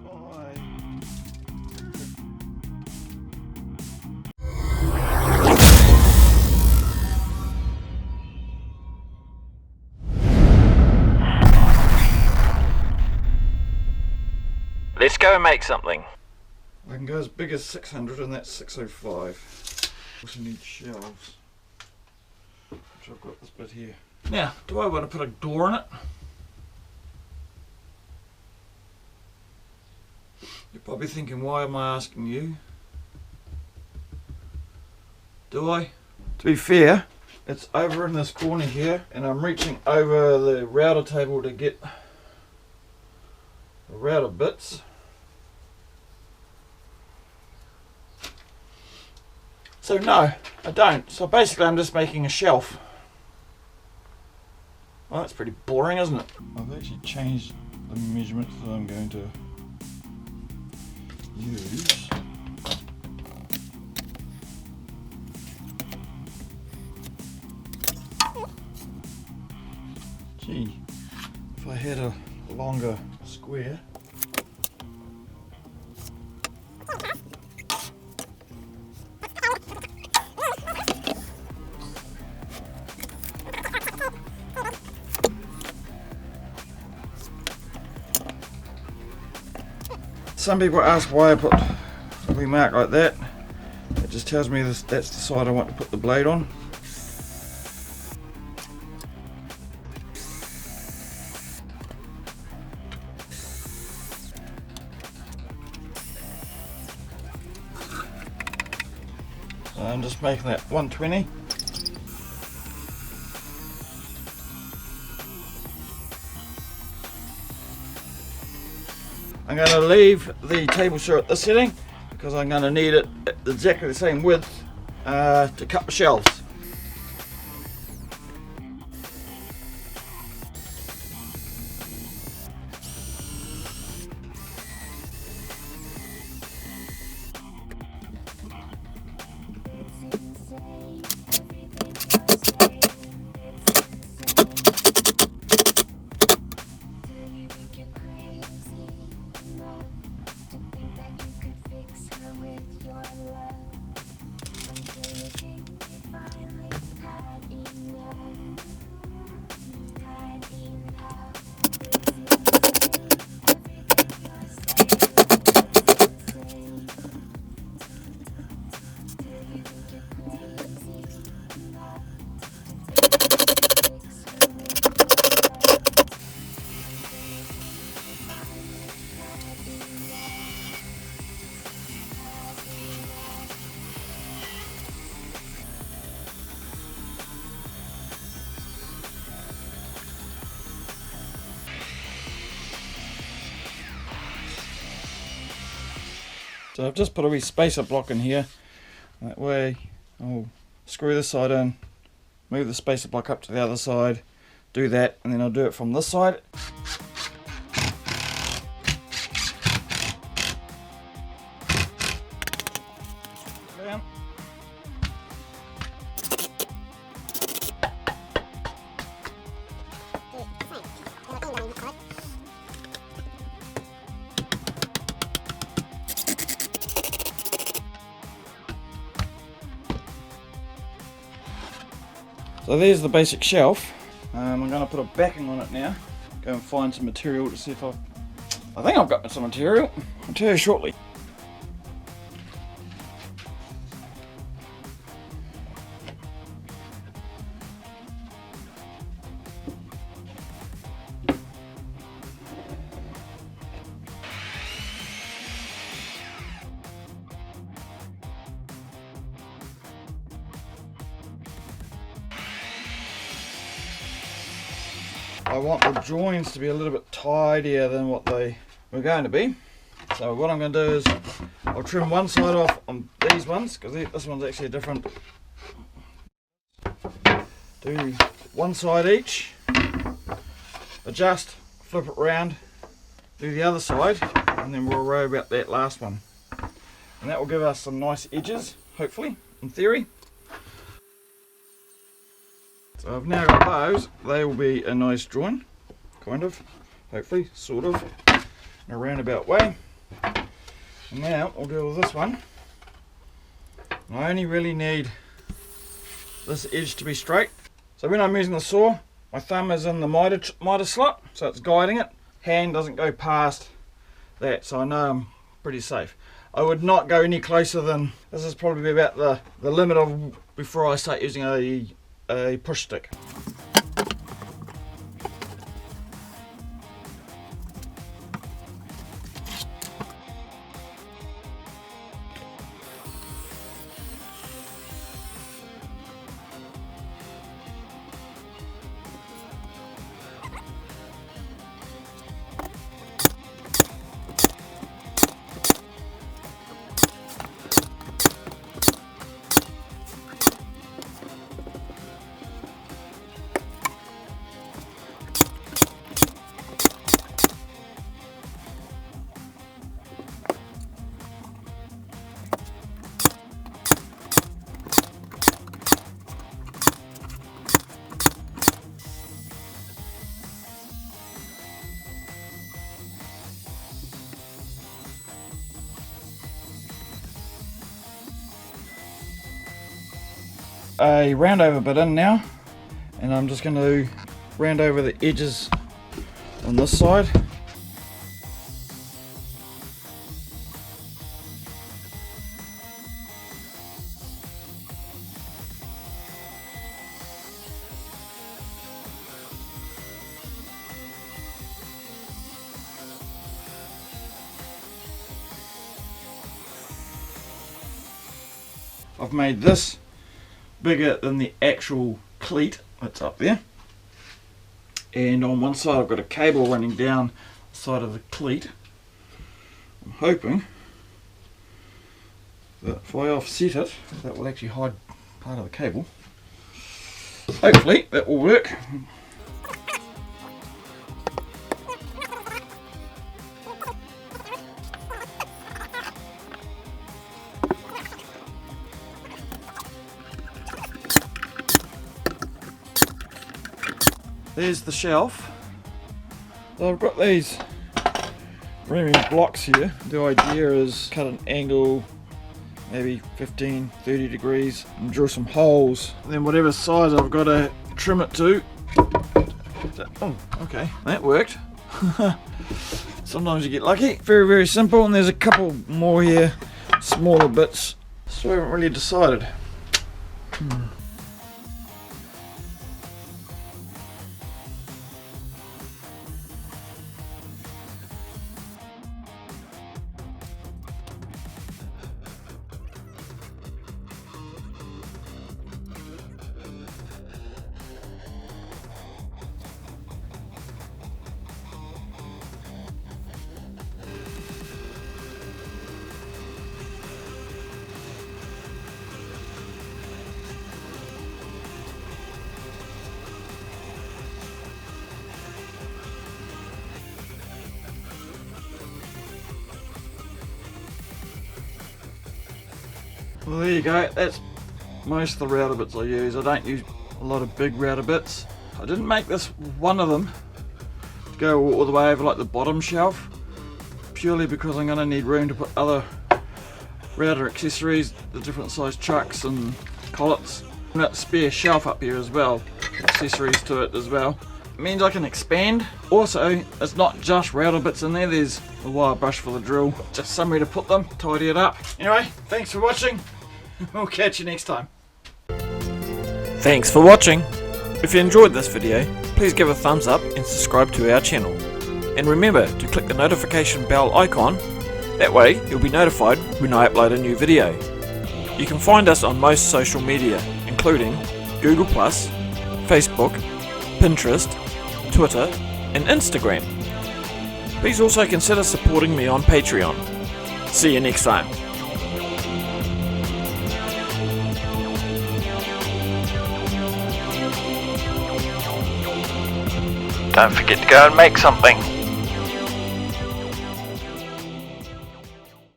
Bye. Let's go and make something. I can go as big as 600 and that's 605. Also need shelves. Which I've got this bit here. Now, do I want to put a door in it? You're probably thinking, why am I asking you? Do I? To be fair, it's over in this corner here and I'm reaching over the router table to get the router bits. So no, I don't. So basically I'm just making a shelf. Well, that's pretty boring, isn't it? I've actually changed the measurements that I'm going to use. Gee, if I had a longer square. Some people ask why I put a wee mark like that. It just tells me that's the side I want to put the blade on. So I'm just making that 120. I'm going to leave the table saw at this setting because I'm going to need it at exactly the same width to cut the shelves. So I've just put a wee spacer block in here. That way I'll screw this side in, move the spacer block up to the other side, do that, and then I'll do it from this side. Down. So there's the basic shelf. I'm going to put a backing on it now. Go and find some material to see if I think I've got some material. I'll tell you shortly. I want the joins to be a little bit tidier than what they were going to be. So what I'm going to do is I'll trim one side off on these ones because this one's actually different. Do one side each, adjust, flip it round, do the other side, and then we'll worry about that last one. And that will give us some nice edges, hopefully, in theory. So I've now got those. They will be a nice join, kind of, hopefully, sort of. in a roundabout way. And now we'll deal with this one. I only really need this edge to be straight. So when I'm using the saw, my thumb is in the miter slot, so it's guiding it. Hand doesn't go past that, so I know I'm pretty safe. I would not go any closer than, this is probably about the limit of before I start using a push stick. A round over bit in now, and I'm just going to round over the edges on this side. I've made this bigger than the actual cleat that's up there, and on one side I've got a cable running down the side of the cleat. I'm hoping that if I offset it, that will actually hide part of the cable. Hopefully that will work. There's the shelf. So I've got these framing blocks here. The idea is cut an angle, maybe 15, 30 degrees, and drill some holes. And then whatever size I've got to trim it to. Oh, okay, that worked. Sometimes you get lucky. Very, very simple. And there's a couple more here, smaller bits. So I haven't really decided. Well, there you go. That's most of the router bits I use. I don't use a lot of big router bits. I didn't make this one of them to go all the way over like the bottom shelf, purely because I'm going to need room to put other router accessories, the different size chucks and collets. I've got a spare shelf up here as well, accessories to it as well. It means I can expand. Also, it's not just router bits in there, there's a wire brush for the drill, just somewhere to put them, tidy it up. Anyway, thanks for watching. We'll catch you next time. Thanks for watching. If you enjoyed this video, please give a thumbs up and subscribe to our channel. And remember to click the notification bell icon, that way you'll be notified when I upload a new video. You can find us on most social media, including Google+, Facebook, Pinterest, Twitter and Instagram. Please also consider supporting me on Patreon. See you next time. Don't forget to go and make something.